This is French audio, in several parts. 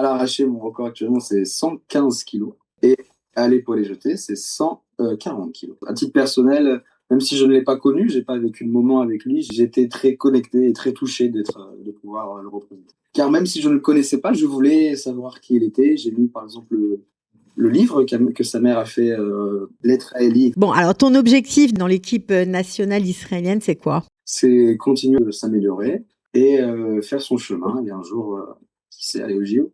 À l'arraché, mon record actuellement, c'est 115 kilos. Et à l'épaulé jeté, c'est 140 kilos. À titre personnel, même si je ne l'ai pas connu, j'ai pas vécu de moment avec lui, j'étais très connecté et très touché de pouvoir le représenter. Car même si je ne le connaissais pas, je voulais savoir qui il était. J'ai lu, par exemple, le livre que sa mère a fait, Lettre à Ellie. Bon, alors ton objectif dans l'équipe nationale israélienne, c'est quoi? C'est continuer de s'améliorer et faire son chemin. Et un jour, qui sait, aller au JO.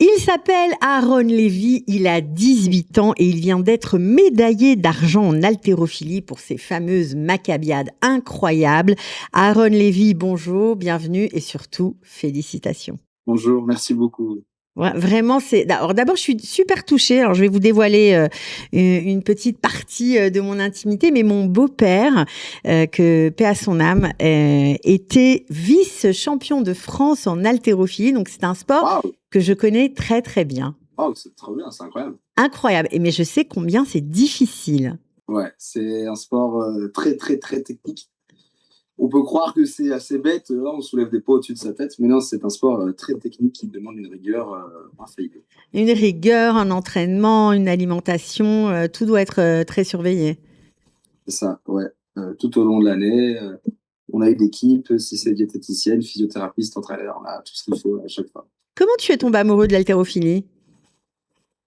Il s'appelle Aaron Lévy, il a 18 ans et il vient d'être médaillé d'argent en haltérophilie pour ses fameuses maccabiades incroyables. Aaron Lévy, bonjour, bienvenue et surtout félicitations. Bonjour, merci beaucoup. Ouais, vraiment, Alors d'abord, je suis super touchée. Alors, je vais vous dévoiler une petite partie de mon intimité, mais mon beau-père, que paix à son âme, était vice-champion de France en haltérophilie. Donc, c'est un sport Waouh, que je connais très, très bien. wow, c'est trop bien, c'est incroyable. Incroyable. Mais je sais combien c'est difficile. Ouais, c'est un sport très, très, très technique. On peut croire que c'est assez bête, là, on soulève des poids au-dessus de sa tête, mais non, c'est un sport très technique qui demande une rigueur infaillible. Une rigueur, un entraînement, une alimentation, tout doit être très surveillé. C'est ça, ouais. Tout au long de l'année, on a une équipe, si c'est diététicienne, physiothérapeute, entraîneur, on a tout ce qu'il faut à chaque fois. Comment tu es tombé amoureux de l'haltérophilie?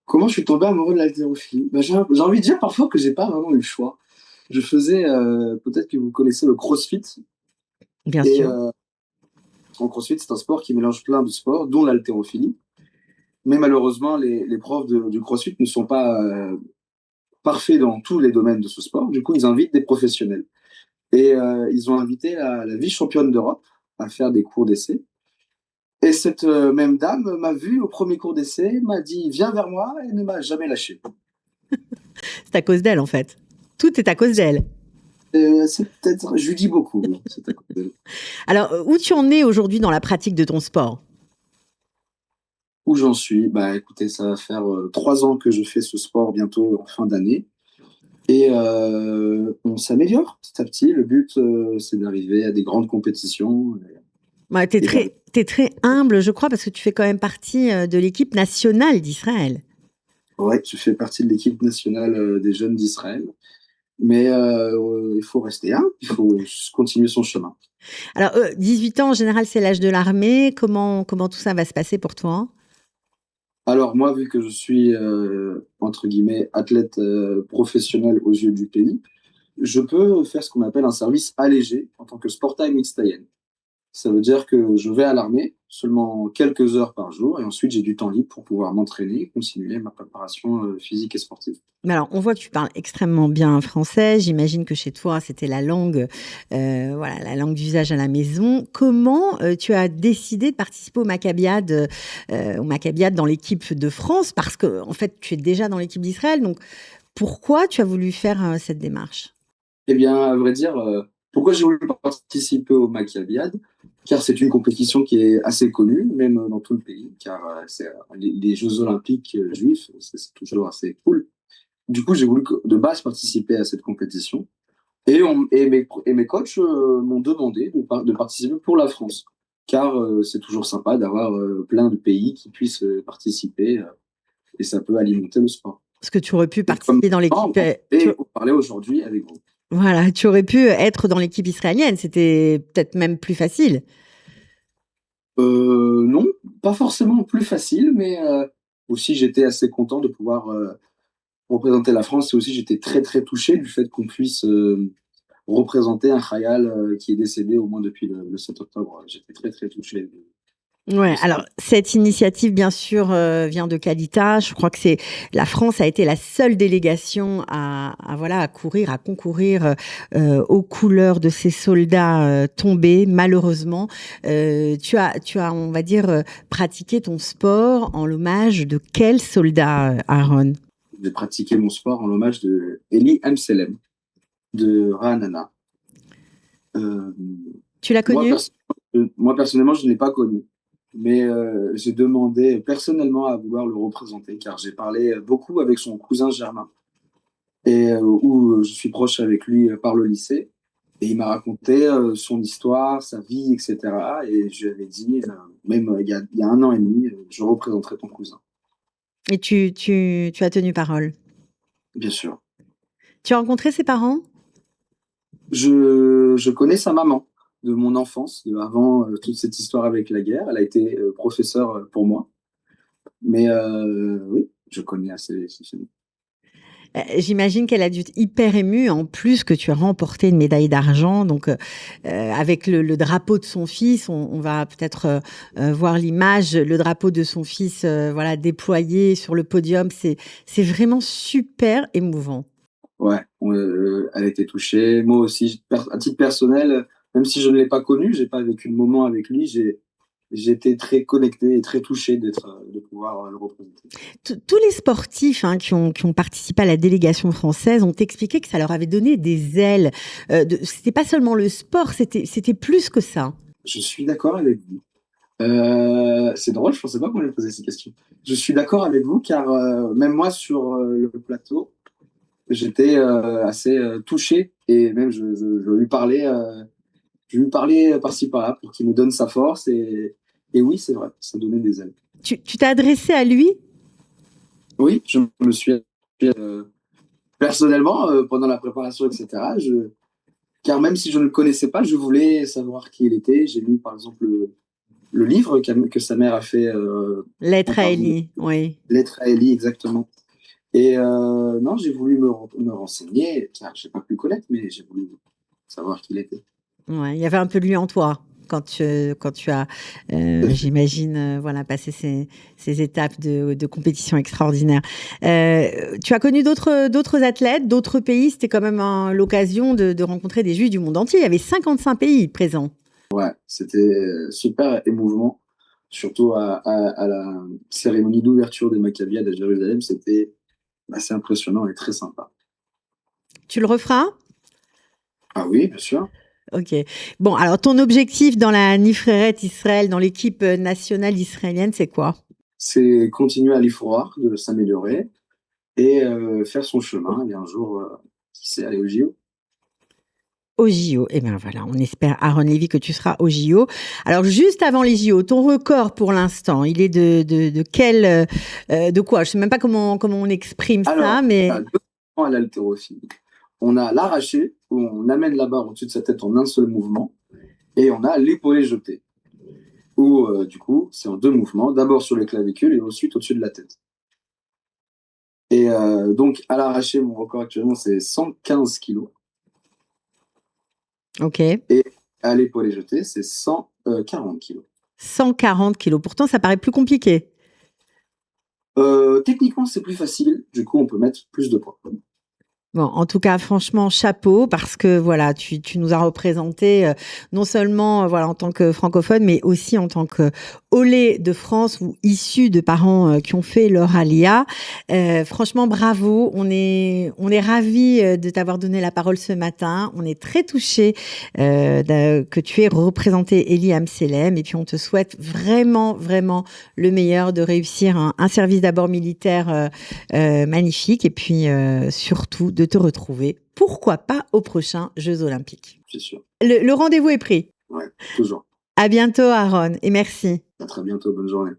Comment je suis tombé amoureux de l'haltérophilie? J'ai envie de dire parfois que j'ai pas vraiment eu le choix. Je faisais, peut-être que vous connaissez le CrossFit, Bien et sûr. en CrossFit, c'est un sport qui mélange plein de sports, dont l'haltérophilie. Mais malheureusement, les profs du CrossFit ne sont pas parfaits dans tous les domaines de ce sport. Du coup, ils invitent des professionnels. Et ils ont invité la vice-championne d'Europe à faire des cours d'essai. Et cette même dame m'a vu au premier cours d'essai, m'a dit viens vers moi et ne m'a jamais lâché. C'est à cause d'elle, en fait. Tout est à cause d'elle. C'est peut-être, je lui dis beaucoup. Oui, c'est à cause d'elle. Alors, où tu en es aujourd'hui dans la pratique de ton sport? Où j'en suis? Bah écoutez, ça va faire 3 ans que je fais ce sport bientôt en fin d'année. Et on s'améliore petit à petit. Le but, c'est d'arriver à des grandes compétitions Ouais, t'es et vers. très, t'es très humble, je crois, parce que tu fais quand même partie de l'équipe nationale d'Israël. Ouais, je fais partie de l'équipe nationale des jeunes d'Israël. Mais il faut rester humble, il faut continuer son chemin. Alors, 18 ans, en général, c'est l'âge de l'armée. Comment tout ça va se passer pour toi? Alors moi, vu que je suis, entre guillemets, athlète professionnel aux yeux du pays, je peux faire ce qu'on appelle un service allégé en tant que sportail mitztayen. Ça veut dire que je vais à l'armée seulement quelques heures par jour et ensuite j'ai du temps libre pour pouvoir m'entraîner et continuer ma préparation physique et sportive. Mais alors, on voit que tu parles extrêmement bien français. J'imagine que chez toi, c'était la langue, voilà, la langue d'usage à la maison. Comment tu as décidé de participer aux Maccabiades dans l'équipe de France? Parce que, en fait, tu es déjà dans l'équipe d'Israël. Donc, pourquoi tu as voulu faire cette démarche? Eh bien, à vrai dire, pourquoi j'ai voulu participer au Maccabiade? Car c'est une compétition qui est assez connue, même dans tout le pays, car c'est les Jeux Olympiques juifs, c'est toujours assez cool. Du coup, j'ai voulu de base participer à cette compétition. Et mes coachs m'ont demandé de participer pour la France. Car c'est toujours sympa d'avoir plein de pays qui puissent participer et ça peut alimenter le sport. Parce que tu aurais pu Et comme participer dans l'équipe. membre, et vous parlez aujourd'hui avec vous. Voilà, tu aurais pu être dans l'équipe israélienne. C'était peut-être même plus facile. Non, pas forcément plus facile, mais aussi j'étais assez content de pouvoir représenter la France et aussi j'étais très très touché du fait qu'on puisse représenter un Khayal qui est décédé au moins depuis le 7 octobre. J'étais très très touché de Ouais, ça. alors cette initiative, bien sûr, vient de Calita. Je crois que la France a été la seule délégation voilà, à concourir aux couleurs de ces soldats tombés, malheureusement. Tu as, on va dire, pratiqué ton sport en l'hommage de quel soldat, Aaron? J'ai pratiqué mon sport en l'hommage de Eli Amselem de Ra'anana. Euh, Tu l'as moi, connu? moi, personnellement, je ne l'ai pas connu, mais j'ai demandé personnellement à vouloir le représenter car j'ai parlé beaucoup avec son cousin Germain et où je suis proche avec lui par le lycée. Et il m'a raconté son histoire, sa vie, etc. Et je lui avais dit, même il y a 1 an et demi, je représenterai ton cousin. Et tu as tenu parole. Bien sûr. Tu as rencontré ses parents? Je connais sa maman de mon enfance, avant toute cette histoire avec la guerre. Elle a été professeure pour moi. Mais oui, je connais assez ces films. J'imagine qu'elle a dû être hyper émue, en plus que tu as remporté une médaille d'argent. Donc, avec le drapeau de son fils, on va peut-être voir l'image, le drapeau de son fils, voilà, déployé sur le podium. C'est vraiment super émouvant. Ouais, elle a été touchée. Moi aussi, à titre personnel, même si je ne l'ai pas connu, j'ai pas vécu le moment avec lui, j'ai été très connecté et très touché de pouvoir le représenter. Tous les sportifs, hein, qui ont participé à la délégation française ont expliqué que ça leur avait donné des ailes. C'était pas seulement le sport, c'était plus que ça. Je suis d'accord avec vous. C'est drôle, je pensais pas qu'on allait poser ces questions. Je suis d'accord avec vous car même moi sur le plateau, j'étais assez touché et même je lui parlais par-ci par-là pour qu'il me donne sa force et oui, c'est vrai, ça donnait des ailes. Tu t'es adressé à lui? Oui, je me suis euh, personnellement pendant la préparation, etc. Car même si je ne le connaissais pas, je voulais savoir qui il était. J'ai lu par exemple le livre que sa mère a fait. Lettre à Ellie, oui. Lettre à Ellie, exactement. Et non, j'ai voulu me renseigner, car je n'ai pas pu le connaître, mais j'ai voulu savoir qui il était. Ouais, il y avait un peu de lui en toi quand tu as, j'imagine, voilà, passé ces étapes de compétition extraordinaires. Tu as connu d'autres athlètes, d'autres pays. C'était quand même l'occasion de rencontrer des Juifs du monde entier. Il y avait 55 pays présents. Ouais, c'était super émouvant, surtout à la cérémonie d'ouverture des Maccabiades à Jérusalem. C'était assez impressionnant et très sympa. Tu le referas? Ah oui, bien sûr. Ok. Bon, alors ton objectif dans la Nifreret Israël, dans l'équipe nationale israélienne, c'est quoi? C'est continuer à l'effort, de s'améliorer et faire son chemin. Et un jour, qui sait, aller au JO. Au JO. Eh bien voilà, on espère, Aaron Lévy, que tu seras au JO. Alors juste avant les JO, ton record pour l'instant, il est de quel, de quoi? Je sais même pas comment on exprime ça, Alors, il y a mais 2 ans à l'haltérophilie. On a l'arraché, où on amène la barre au-dessus de sa tête en un seul mouvement, et on a l'épaulé jeté, où du coup, c'est en 2 mouvements, d'abord sur les clavicules et ensuite au-dessus de la tête. Et donc, à l'arraché, mon record actuellement, c'est 115 kilos. ok. Et à l'épaulé jeté, c'est 140 kilos. 140 kilos. Pourtant, ça paraît plus compliqué. Techniquement, c'est plus facile. Du coup, on peut mettre plus de poids. Bon, en tout cas, franchement, chapeau, parce que voilà, tu nous as représenté non seulement voilà en tant que francophone, mais aussi en tant que olé de France ou issu de parents qui ont fait leur alia. Franchement, bravo. On est ravis de t'avoir donné la parole ce matin. On est très touchés que tu aies représenté Elie Amselem, et puis on te souhaite vraiment, vraiment le meilleur, de réussir un service d'abord militaire magnifique, et puis surtout de te retrouver, pourquoi pas, aux prochains Jeux Olympiques. C'est sûr. Le rendez-vous est pris. Ouais, toujours. À bientôt, Aaron, et merci. À très bientôt. Bonne journée.